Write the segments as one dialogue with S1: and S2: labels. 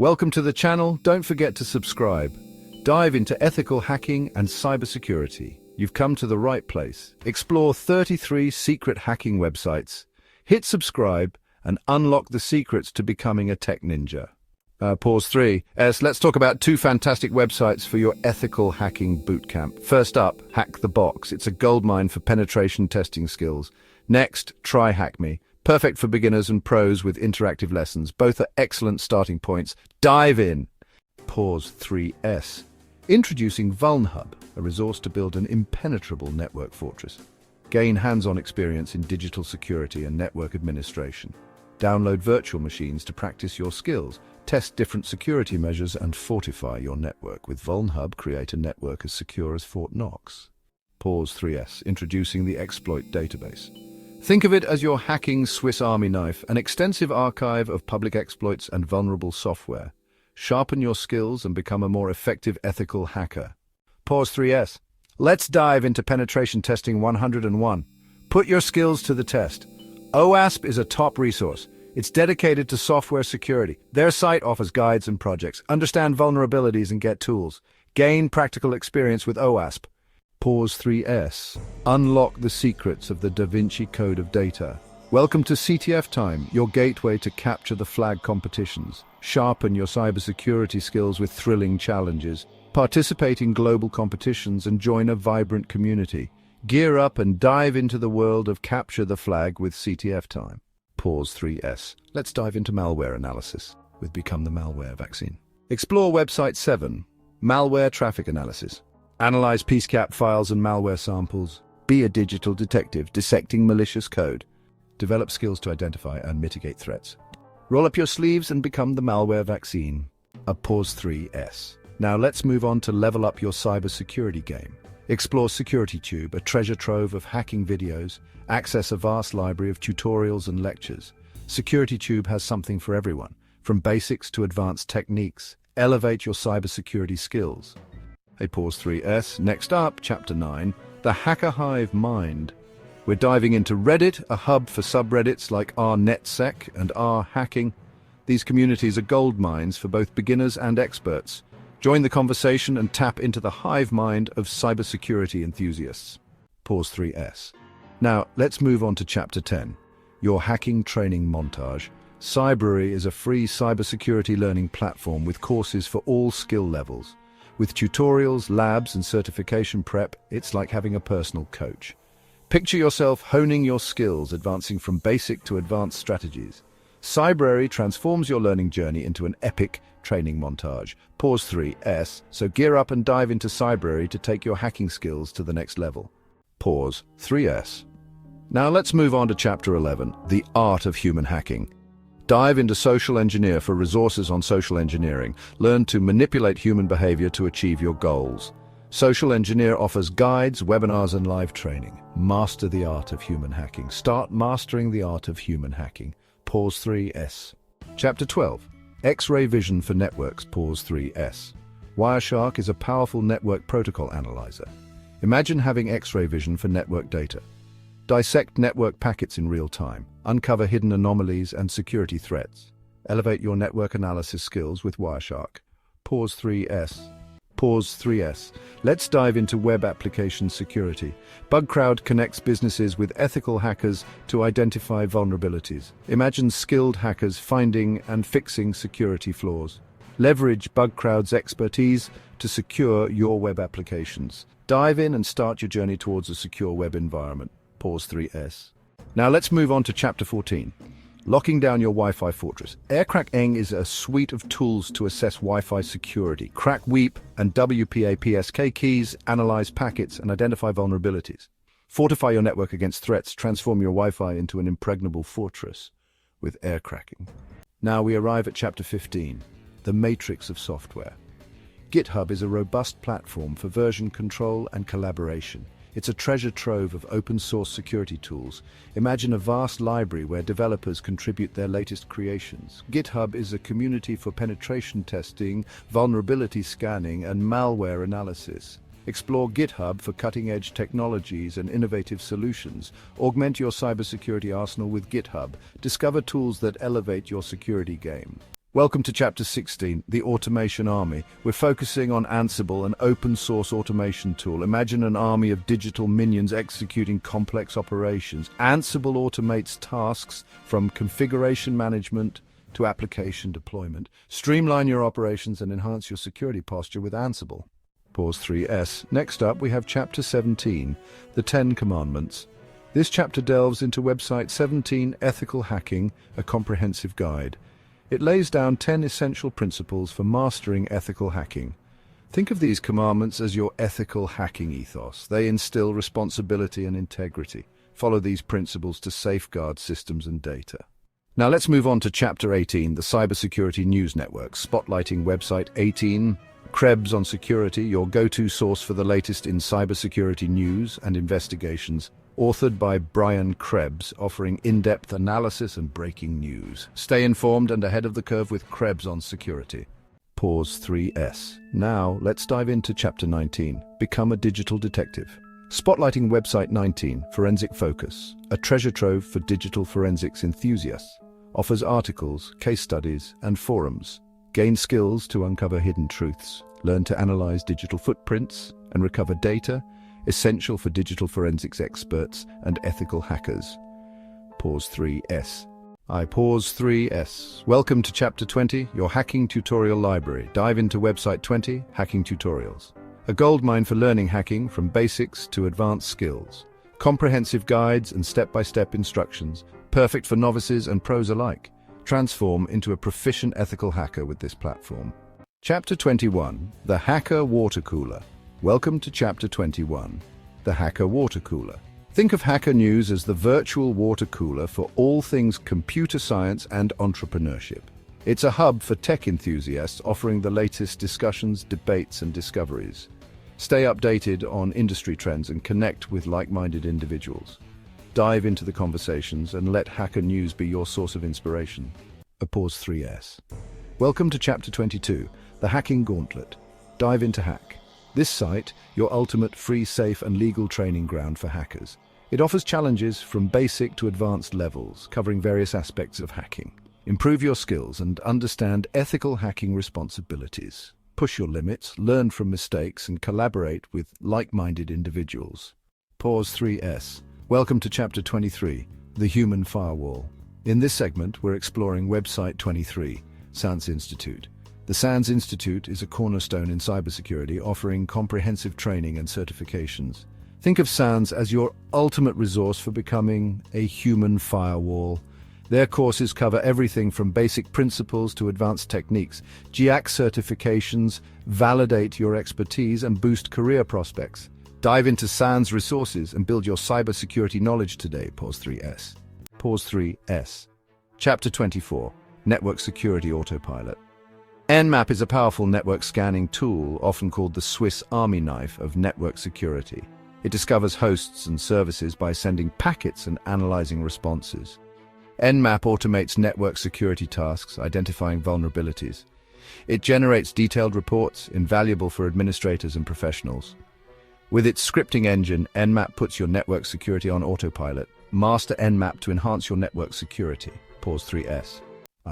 S1: Welcome to the channel. Don't forget to subscribe. Dive into ethical hacking and cybersecurity. You've come to the right place. Explore 33 secret hacking websites. Hit subscribe and unlock the secrets to becoming a tech ninja. Pause 3S. Let's talk about two fantastic websites for your ethical hacking bootcamp. First up, Hack the Box. It's a goldmine for penetration testing skills. Next, Try Hack Me. Perfect for beginners and pros with interactive lessons. Both are excellent starting points. Dive in. Pause 3S. Introducing VulnHub, a resource to build an impenetrable network fortress. Gain hands-on experience in digital security and network administration. Download virtual machines to practice your skills. Test different security measures and fortify your network. With VulnHub, create a network as secure as Fort Knox. Pause 3S. Introducing the Exploit Database. Think of it as your hacking Swiss Army knife, an extensive archive of public exploits and vulnerable software. Sharpen your skills and become a more effective ethical hacker. Pause 3S. Let's dive into Penetration Testing 101. Put your skills to the test. OWASP is a top resource. It's dedicated to software security. Their site offers guides and projects. Understand vulnerabilities and get tools. Gain practical experience with OWASP. Pause 3S. Unlock the secrets of the Da Vinci Code of Data. Welcome to CTF Time, your gateway to capture the flag competitions. Sharpen your cybersecurity skills with thrilling challenges. Participate in global competitions and join a vibrant community. Gear up and dive into the world of Capture the Flag with CTF Time. Pause 3S. Let's dive into malware analysis with Become the Malware Vaccine. Explore Website 7, Malware Traffic Analysis. Analyze PSCAP files and malware samples. Be a digital detective dissecting malicious code. Develop skills to identify and mitigate threats. Roll up your sleeves and become the malware vaccine. Pause 3S. Now let's move on to level up your cybersecurity game. Explore SecurityTube, a treasure trove of hacking videos. Access a vast library of tutorials and lectures. SecurityTube has something for everyone, from basics to advanced techniques. Elevate your cybersecurity skills. Pause 3S. Next up, Chapter 9, the Hacker Hive Mind. We're diving into Reddit, a hub for subreddits like r/netsec and r/hacking. These communities are gold mines for both beginners and experts. Join the conversation and tap into the hive mind of cybersecurity enthusiasts. Pause 3S. Now, let's move on to Chapter 10, your hacking training montage. Cybrary is a free cybersecurity learning platform with courses for all skill levels. With tutorials, labs, and certification prep, it's like having a personal coach. Picture yourself honing your skills, advancing from basic to advanced strategies. Cybrary transforms your learning journey into an epic training montage. Pause 3S. So gear up and dive into Cybrary to take your hacking skills to the next level. Pause 3S. Now let's move on to Chapter 11, the Art of Human Hacking. Dive into Social Engineer for resources on social engineering. Learn to manipulate human behavior to achieve your goals. Social Engineer offers guides, webinars, and live training. Master the art of human hacking. Start mastering the art of human hacking. Pause 3S. Chapter 12. X-ray vision for networks. Pause 3S. Wireshark is a powerful network protocol analyzer. Imagine having X-ray vision for network data. Dissect network packets in real time. Uncover hidden anomalies and security threats. Elevate your network analysis skills with Wireshark. Pause 3S. Pause 3S. Let's dive into web application security. BugCrowd connects businesses with ethical hackers to identify vulnerabilities. Imagine skilled hackers finding and fixing security flaws. Leverage BugCrowd's expertise to secure your web applications. Dive in and start your journey towards a secure web environment. Pause 3S. Now let's move on to Chapter 14. Locking down your Wi-Fi fortress. Aircrack-Eng is a suite of tools to assess Wi-Fi security. Crack WEAP and WPA-PSK keys, analyze packets, and identify vulnerabilities. Fortify your network against threats. Transform your Wi-Fi into an impregnable fortress with air cracking. Now we arrive at Chapter 15, the matrix of software. GitHub is a robust platform for version control and collaboration. It's a treasure trove of open-source security tools. Imagine a vast library where developers contribute their latest creations. GitHub is a community for penetration testing, vulnerability scanning, and malware analysis. Explore GitHub for cutting-edge technologies and innovative solutions. Augment your cybersecurity arsenal with GitHub. Discover tools that elevate your security game. Welcome to Chapter 16, The Automation Army. We're focusing on Ansible, an open-source automation tool. Imagine an army of digital minions executing complex operations. Ansible automates tasks from configuration management to application deployment. Streamline your operations and enhance your security posture with Ansible. Pause 3S. Next up, we have Chapter 17, The 10 Commandments. This chapter delves into Website 17, Ethical Hacking, a comprehensive guide. It lays down 10 essential principles for mastering ethical hacking. Think of these commandments as your ethical hacking ethos. They instill responsibility and integrity. Follow these principles to safeguard systems and data. Now let's move on to Chapter 18, the Cybersecurity News Network, spotlighting Website 18, Krebs on Security, your go-to source for the latest in cybersecurity news and investigations. Authored by Brian Krebs, offering in-depth analysis and breaking news. Stay informed and ahead of the curve with Krebs on Security. Pause 3S. Now, let's dive into Chapter 19, Become a Digital Detective. Spotlighting Website 19, Forensic Focus, a treasure trove for digital forensics enthusiasts. Offers articles, case studies, and forums. Gain skills to uncover hidden truths. Learn to analyze digital footprints and recover data, essential for digital forensics experts and ethical hackers. Pause 3S. Pause 3S. Welcome to Chapter 20, your hacking tutorial library. Dive into Website 20, Hacking Tutorials. A goldmine for learning hacking from basics to advanced skills. Comprehensive guides and step-by-step instructions, perfect for novices and pros alike. Transform into a proficient ethical hacker with this platform. Chapter 21, The Hacker Water Cooler. Welcome to Chapter 21, The Hacker Water Cooler. Think of Hacker News as the virtual water cooler for all things computer science and entrepreneurship. It's a hub for tech enthusiasts offering the latest discussions, debates, and discoveries. Stay updated on industry trends and connect with like-minded individuals. Dive into the conversations and let Hacker News be your source of inspiration. Pause 3S. Welcome to Chapter 22, The Hacking Gauntlet. Dive into hack. This site, your ultimate free, safe, and legal training ground for hackers. It offers challenges from basic to advanced levels, covering various aspects of hacking. Improve your skills and understand ethical hacking responsibilities. Push your limits, learn from mistakes, and collaborate with like-minded individuals. Pause 3S. Welcome to Chapter 23, The Human Firewall. In this segment, we're exploring Website 23, SANS Institute. The SANS Institute is a cornerstone in cybersecurity, offering comprehensive training and certifications. Think of SANS as your ultimate resource for becoming a human firewall. Their courses cover everything from basic principles to advanced techniques. GIAC certifications validate your expertise and boost career prospects. Dive into SANS resources and build your cybersecurity knowledge today. Pause 3S. Pause 3S. Chapter 24, Network Security Autopilot. Nmap is a powerful network scanning tool, often called the Swiss Army knife of network security. It discovers hosts and services by sending packets and analyzing responses. Nmap automates network security tasks, identifying vulnerabilities. It generates detailed reports, invaluable for administrators and professionals. With its scripting engine, Nmap puts your network security on autopilot. Master Nmap to enhance your network security. Pause 3S.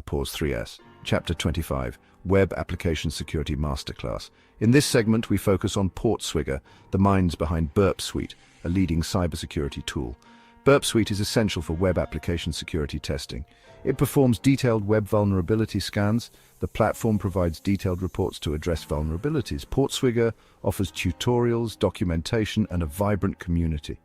S1: Pause 3S. Chapter 25, Web Application Security Masterclass. In this segment, we focus on PortSwigger, the minds behind Burp Suite, a leading cybersecurity tool. Burp Suite is essential for web application security testing. It performs detailed web vulnerability scans. The platform provides detailed reports to address vulnerabilities. PortSwigger offers tutorials, documentation, and a vibrant community.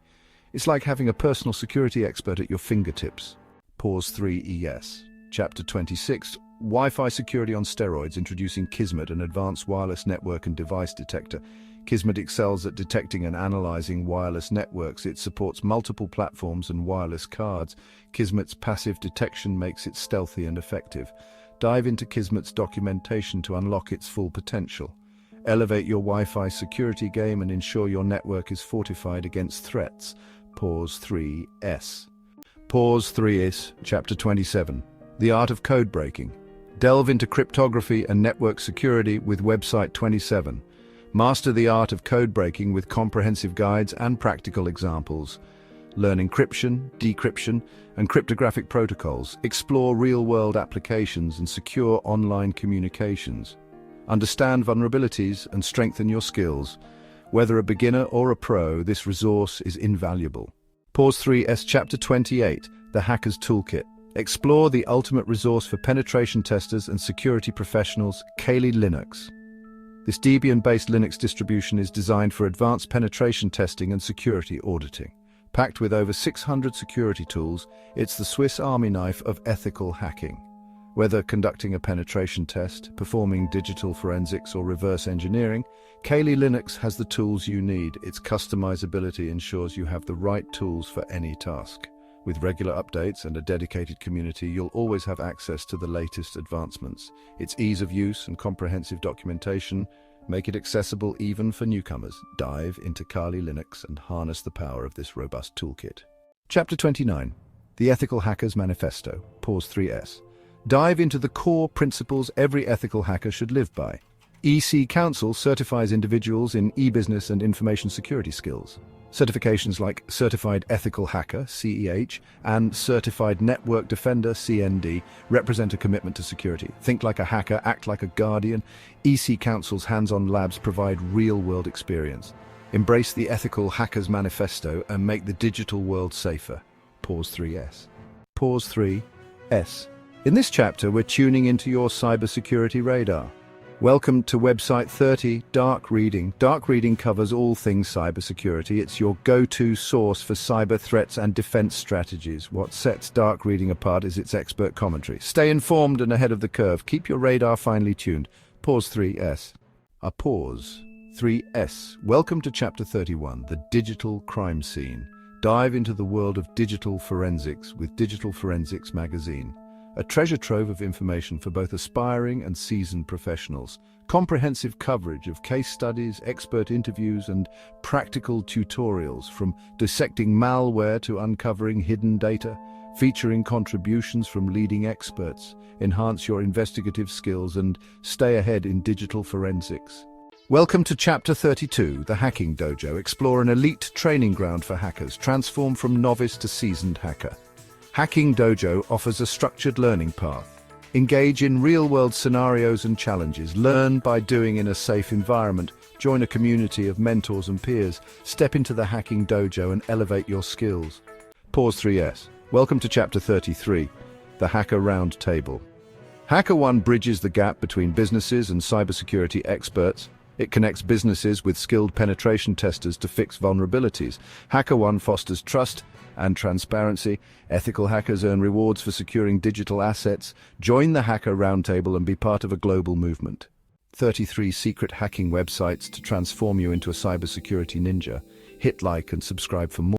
S1: It's like having a personal security expert at your fingertips. Pause 3ES. Chapter 26, Wi-Fi Security on Steroids, introducing Kismet, an advanced wireless network and device detector. Kismet excels at detecting and analyzing wireless networks. It supports multiple platforms and wireless cards. Kismet's passive detection makes it stealthy and effective. Dive into Kismet's documentation to unlock its full potential. Elevate your Wi-Fi security game and ensure your network is fortified against threats. Pause 3S. Pause 3S. Chapter 27, The Art of Codebreaking. Delve into cryptography and network security with Website 27. Master the art of code breaking with comprehensive guides and practical examples. Learn encryption, decryption, and cryptographic protocols. Explore real-world applications and secure online communications. Understand vulnerabilities and strengthen your skills. Whether a beginner or a pro, this resource is invaluable. Pause 3S Chapter 28, The Hacker's Toolkit. Explore the ultimate resource for penetration testers and security professionals, Kali Linux. This Debian-based Linux distribution is designed for advanced penetration testing and security auditing. Packed with over 600 security tools, it's the Swiss Army knife of ethical hacking. Whether conducting a penetration test, performing digital forensics, or reverse engineering, Kali Linux has the tools you need. Its customizability ensures you have the right tools for any task. With regular updates and a dedicated community, you'll always have access to the latest advancements. Its ease of use and comprehensive documentation make it accessible even for newcomers. Dive into Kali Linux and harness the power of this robust toolkit. Chapter 29. The Ethical Hacker's Manifesto. Pause 3S. Dive into the core principles every ethical hacker should live by. EC Council certifies individuals in e-business and information security skills. Certifications like Certified Ethical Hacker, CEH, and Certified Network Defender, CND, represent a commitment to security. Think like a hacker, act like a guardian. EC Council's hands-on labs provide real-world experience. Embrace the Ethical Hacker's Manifesto and make the digital world safer. Pause 3S. Pause 3S. In this chapter, we're tuning into your cybersecurity radar. Welcome to website 30, Dark Reading. Dark Reading covers all things cybersecurity. It's your go-to source for cyber threats and defense strategies. What sets Dark Reading apart is its expert commentary. Stay informed and ahead of the curve. Keep your radar finely tuned. Pause 3S. A pause. 3S. Welcome to Chapter 31, The Digital Crime Scene. Dive into the world of digital forensics with Digital Forensics Magazine. A treasure trove of information for both aspiring and seasoned professionals. Comprehensive coverage of case studies, expert interviews, and practical tutorials from dissecting malware to uncovering hidden data, featuring contributions from leading experts. Enhance your investigative skills and stay ahead in digital forensics. Welcome to Chapter 32, The Hacking Dojo. Explore an elite training ground for hackers. Transform from novice to seasoned hacker. Hacking Dojo offers a structured learning path. Engage in real-world scenarios and challenges. Learn by doing in a safe environment. Join a community of mentors and peers. Step into the Hacking Dojo and elevate your skills. Pause 3S. Welcome to Chapter 33, The Hacker Round Table. HackerOne bridges the gap between businesses and cybersecurity experts. It connects businesses with skilled penetration testers to fix vulnerabilities. HackerOne fosters trust and transparency. Ethical hackers earn rewards for securing digital assets. Join the Hacker Roundtable and be part of a global movement. 33 secret hacking websites to transform you into a cybersecurity ninja. Hit like and subscribe for more.